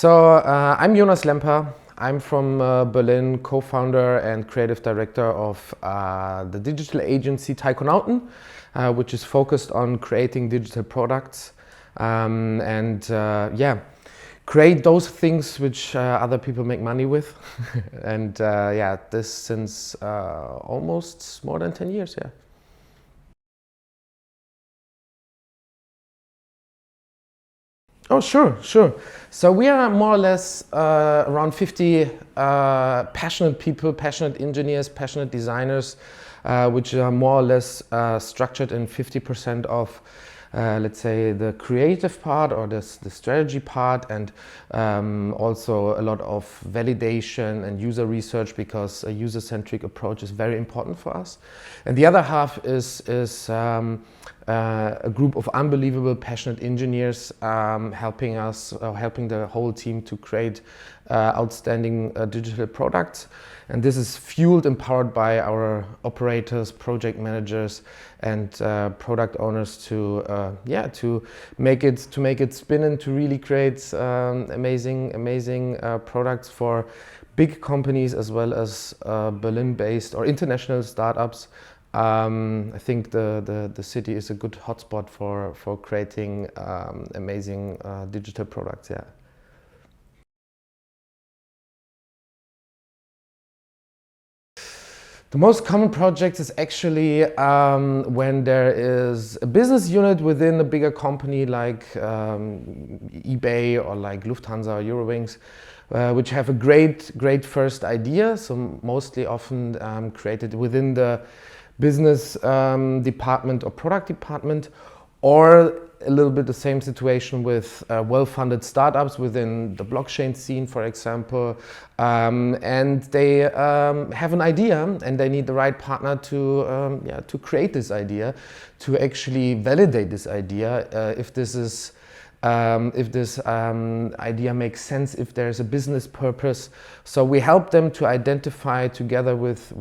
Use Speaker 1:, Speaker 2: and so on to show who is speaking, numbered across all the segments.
Speaker 1: I'm Jonas Lempa. I'm from Berlin, co-founder and creative director of the digital agency Taikonauten, which is focused on creating digital products create those things which other people make money with. And this since almost more than 10 years. Yeah. Oh, sure. So we are more or less around 50 passionate people, passionate engineers, passionate designers, which are more or less structured in 50% of, let's say, the creative part or the strategy part, and also a lot of validation and user research, because a user-centric approach is very important for us. And the other half is a group of unbelievable passionate engineers helping the whole team to create outstanding digital products. And this is fueled and powered by our operators, project managers, and product owners to make it spin and to really create amazing products for big companies as well as Berlin-based or international startups. I think the city is a good hotspot for creating amazing digital products. Yeah. The most common project is actually when there is a business unit within a bigger company like eBay or like Lufthansa or Eurowings, which have a great first idea. So mostly often created within the business department or product department, or a little bit the same situation with well-funded startups within the blockchain scene, for example, and they have an idea and they need the right partner to create this idea, to actually validate this idea, if this idea makes sense, if there's a business purpose. So we help them to identify together with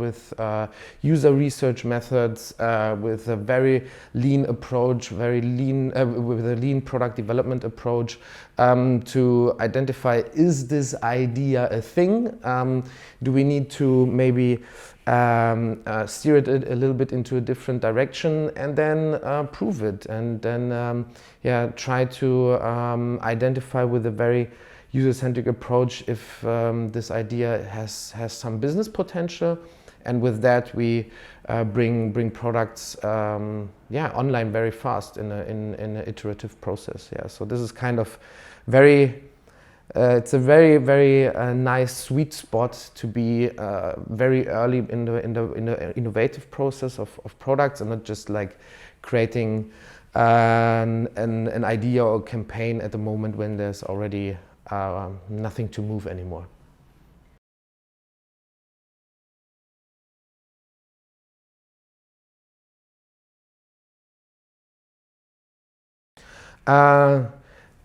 Speaker 1: user research methods, with a very lean approach, with a lean product development approach, to identify, is this idea a thing? Do we need to maybe steer it a little bit into a different direction, and then prove it, and then try to identify with a very user-centric approach if this idea has some business potential. And with that we bring products online very fast in an iterative process. Yeah, so this is kind of it's a very nice sweet spot to be very early in the innovative process of products, and not just like creating an idea or campaign at the moment when there's already nothing to move anymore.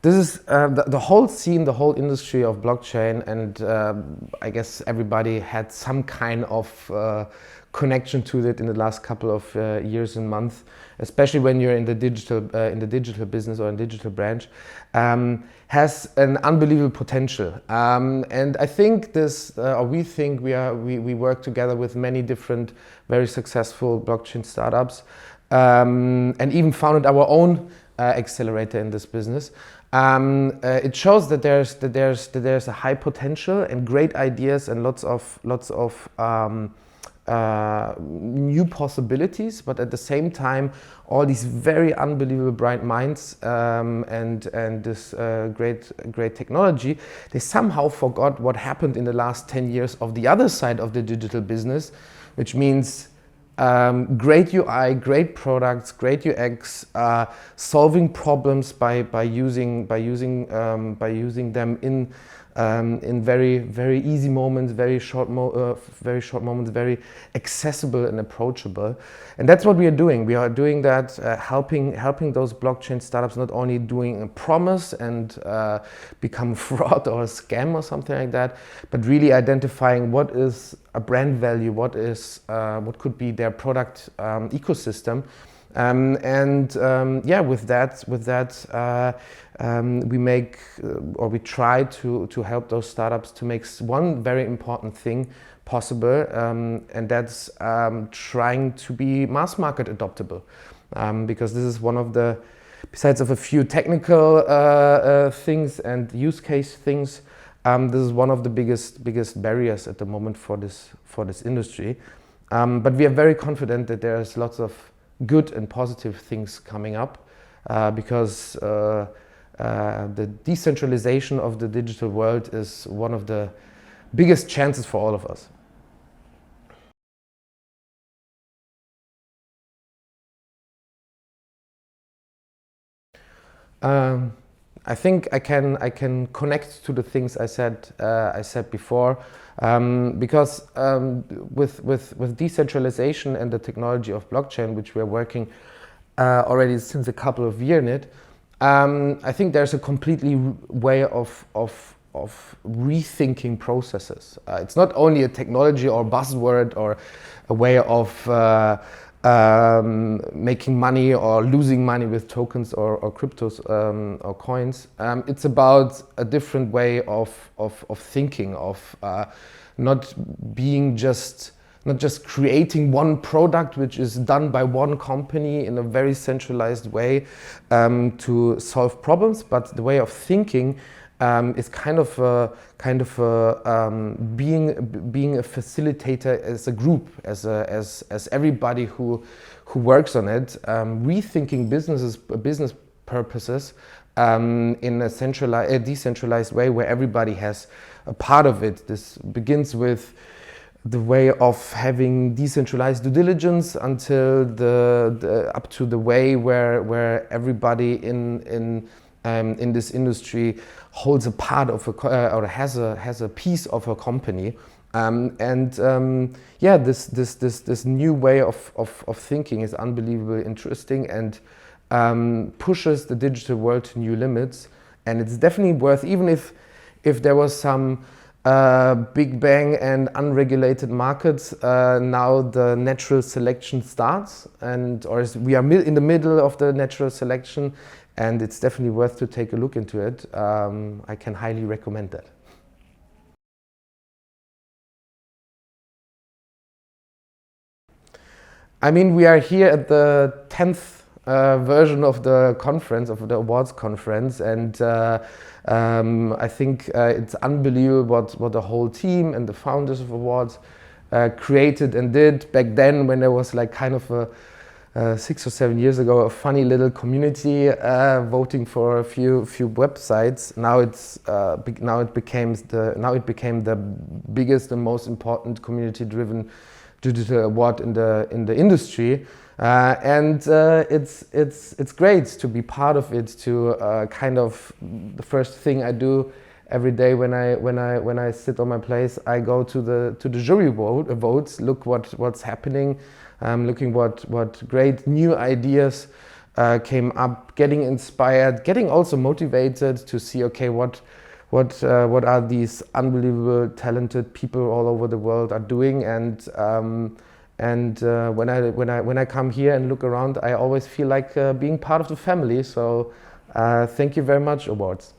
Speaker 1: This is the whole scene, the whole industry of blockchain, and I guess everybody had some kind of connection to it in the last couple of years and months, especially when you're in the digital business or in digital branch, has an unbelievable potential. And I think we think we work together with many different very successful blockchain startups, and even founded our own accelerator in this business. It shows that there's a high potential and great ideas and lots of new possibilities, but at the same time all these very unbelievable bright minds and this great technology, they somehow forgot what happened in the last 10 years of the other side of the digital business, which means great UI, great products, great UX, solving problems by using them in very easy moments, very short moments, very accessible and approachable. And that's what we are doing. We are doing that, helping those blockchain startups not only doing a promise and become fraud or a scam or something like that, but really identifying what is a brand value, what could be their product ecosystem, Yeah, with that, we make or we try to help those startups to make one very important thing possible, and that's trying to be mass market adoptable, because this is one of the, besides of a few technical things and use case things, this is one of the biggest barriers at the moment for this industry. But we are very confident that there's lots of good and positive things coming up, because the decentralization of the digital world is one of the biggest chances for all of us. I think I can connect to the things I said before, because with decentralization and the technology of blockchain, which we are working already since a couple of years in it, I think there's a completely way of rethinking processes. It's not only a technology or buzzword or a way of making money or losing money with tokens or cryptos or coins. It's about a different way of thinking, of not just creating one product which is done by one company in a very centralized way to solve problems, but the way of thinking is kind of being a facilitator as a group, as everybody who works on it, rethinking business purposes in a decentralized way where everybody has a part of it. This begins with the way of having decentralized due diligence until up to the way where everybody in this industry holds a part of or has a piece of a company, yeah, this new way of thinking is unbelievably interesting and pushes the digital world to new limits. And it's definitely worth, even if there was some big bang and unregulated markets, now the natural selection starts, we are in the middle of the natural selection, and it's definitely worth to take a look into it. I can highly recommend that. I mean, we are here at the 10th version of the conference, of the awards conference, and I think it's unbelievable what the whole team and the founders of awards created and did back then, when there was like kind of a 6 or 7 years ago, a funny little community voting for a few websites. Now it became the biggest and most important community-driven digital award in the industry, and it's great to be part of it. To kind of the first thing I do every day when I sit on my place, I go to the jury votes, look what's happening. Looking what great new ideas came up, getting inspired, getting also motivated to see, okay, what are these unbelievable talented people all over the world are doing, and when I come here and look around, I always feel like being part of the family. So thank you very much, awards.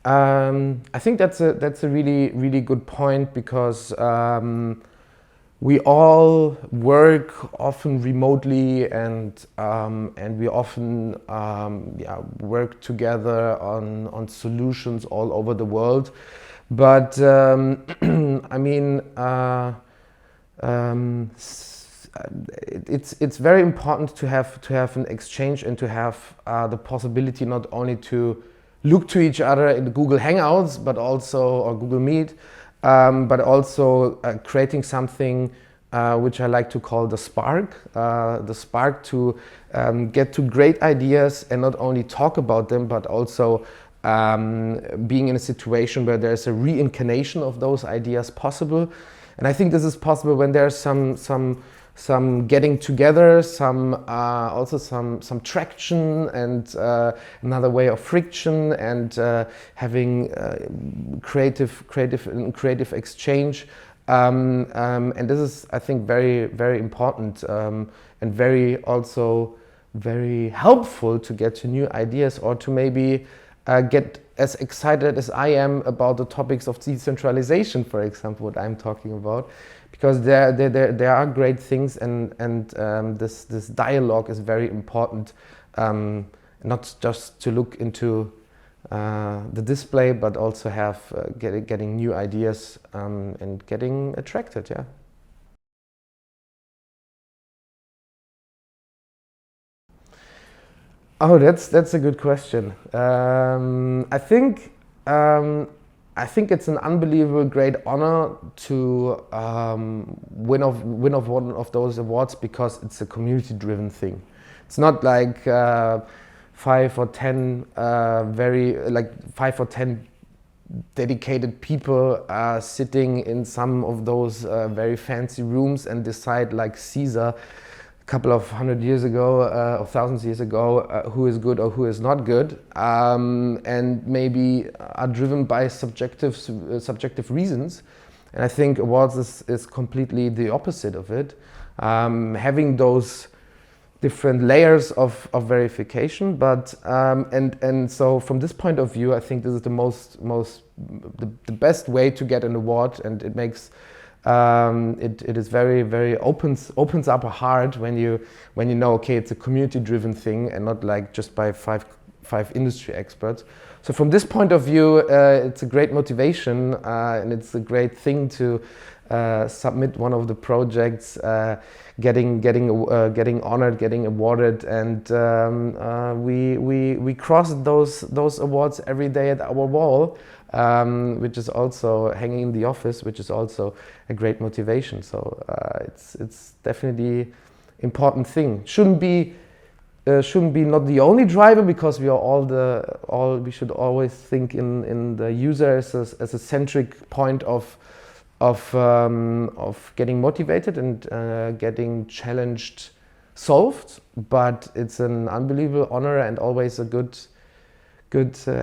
Speaker 1: I think that's a really good point, because we all work often remotely, and we often work together on solutions all over the world. But I mean, it's very important to have an exchange and to have the possibility not only to look to each other in the Google Hangouts, but also, or Google Meet, but also creating something which I like to call the spark to get to great ideas and not only talk about them, but also being in a situation where there's a reincarnation of those ideas possible. And I think this is possible when there's some some getting together, some also some traction, and another way of friction, and having creative exchange. And this is, I think, very important, and very helpful to get to new ideas, or to maybe get as excited as I am about the topics of decentralization, for example, what I'm talking about, because there are great things, and this dialogue is very important, not just to look into the display, but also have getting new ideas, and getting attracted. Yeah. Oh, that's a good question. I think it's an unbelievable great honor to win one of those awards, because it's a community-driven thing. It's not like 5 or 10 dedicated people sitting in some of those very fancy rooms and decide, like Caesar a couple of 100 years ago or thousands years ago, who is good or who is not good, and maybe are driven by subjective reasons. And I think awards is completely the opposite of it, having those different layers of verification, but and so from this point of view, I think this is the best way to get an award, and it makes it is very opens up a heart when you know, okay, it's a community driven thing and not like just by five industry experts. So from this point of view, it's a great motivation, and it's a great thing to submit one of the projects, getting honored, getting awarded, and we cross those awards every day at our wall, which is also hanging in the office, which is also a great motivation. So it's definitely important thing. Shouldn't be not the only driver, because we are we should always think in the user as a centric point of getting motivated and getting challenged solved. But it's an unbelievable honor, and always a good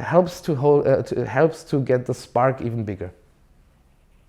Speaker 1: helps to get the spark even bigger.